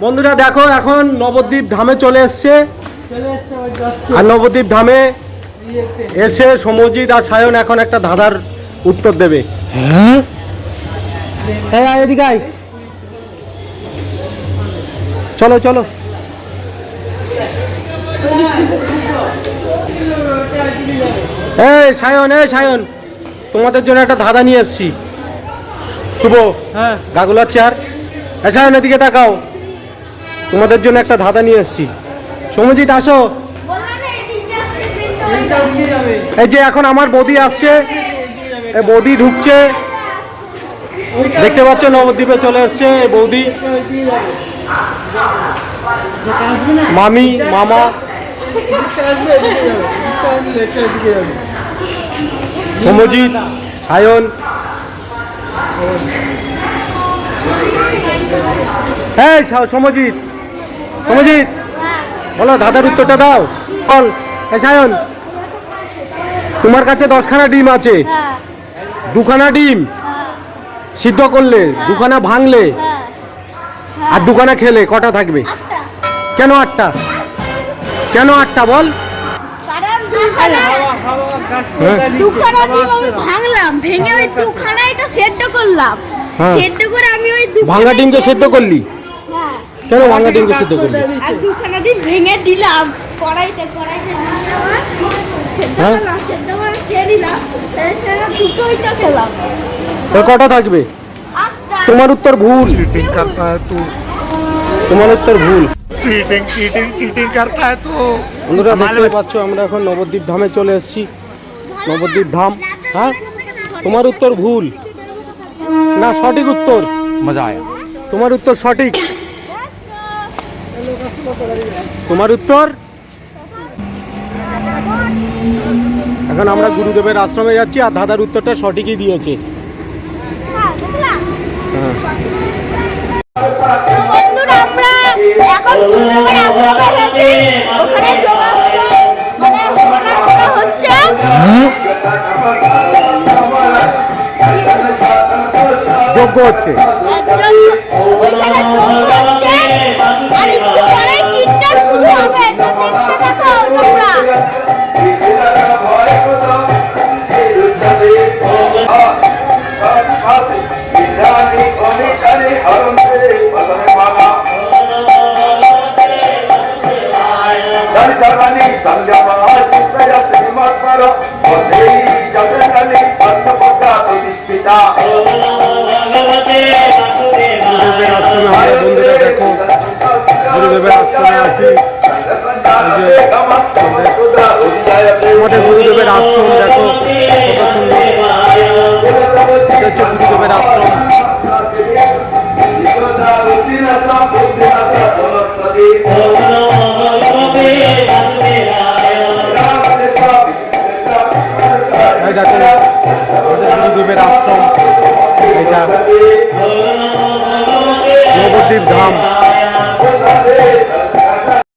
বন্ধুরা দেখো এখন নবদ্বীপ ধামে চলে এসছে, আর নবদ্বীপ ধামে এসে সমজিৎ আর সায়ন এখন একটা ধাঁধার উত্তর দেবে। হ্যাঁ এদিকে আয়, চলো চলো। এই সায়ন তোমাদের জন্য একটা ধাঁধা নিয়ে এসছি। শুভ, হ্যাঁ গাগুলার চেয়ার। সায়ন এদিকে তাকাও, তোমাদের জন্য একটা ধাঁধা নিয়ে এসছি। সমজিৎ আসো। এই যে এখন আমার বৌদি আসছে, এই বৌদি ঢুকছে, দেখতে পাচ্ছ নবদ্বীপে চলে এসছে বৌদি, মামি মামা। সমজিৎ, সায়ন, হ্যাঁ সমজিৎ বলো ধাঁধার উত্তরটা দাও। বল। সায়ন, তোমার কাছে 10খানা ডিম আছে, 2খানা ডিম সিদ্ধ করলে, 2খানা ভাঙলে, আর 2খানা খেলে কটা থাকবে? কেন 8টা? কেন 8টা বল? ভাঙলাম, ভেঙে ওই 2খানা এটা সেদ্ধ করলাম, সেদ্ধ করে আমি ওই ভাঙা ডিমকে সেদ্ধ করলি? কেন ভাঙা ডিমকে সেদ্ধ করলি? আর 2খানা ডিম ভেঙে দিলাম কড়াইতে সেদ্ধ করলাম, সেদ্ধ করে খেয়ে নিলাম, সেটা দুটোই তো খেলাম। তোর কটা থাকবে? তোমার উত্তর ভুল, তোমার উত্তর ভুল। চিটিং करता है तो। বন্ধুরা দেখতে পাচ্ছ আমরা এখন নবদ্বীপ ধামে চলে এসেছি, নবদ্বীপ ধাম। হ্যাঁ তোমার উত্তর ভুল না, সঠিক উত্তর। मजा आया। তোমার উত্তর সঠিক, তোমার উত্তর। এখন আমরা গুরুদেবের আশ্রমে যাচ্ছি, আর দাদার উত্তরটা সঠিকই দিয়েছে। হ্যাঁ যজ্ঞ হচ্ছে, বন্ধুরা দেখো গুরুদেবের আশ্রমে আছি। আমাদের গুরুদেবের আশ্রম দেখো কত সুন্দর, এটা হচ্ছে গুরুদেবের আশ্রম। দেখো গুরুদেবের আশ্রম।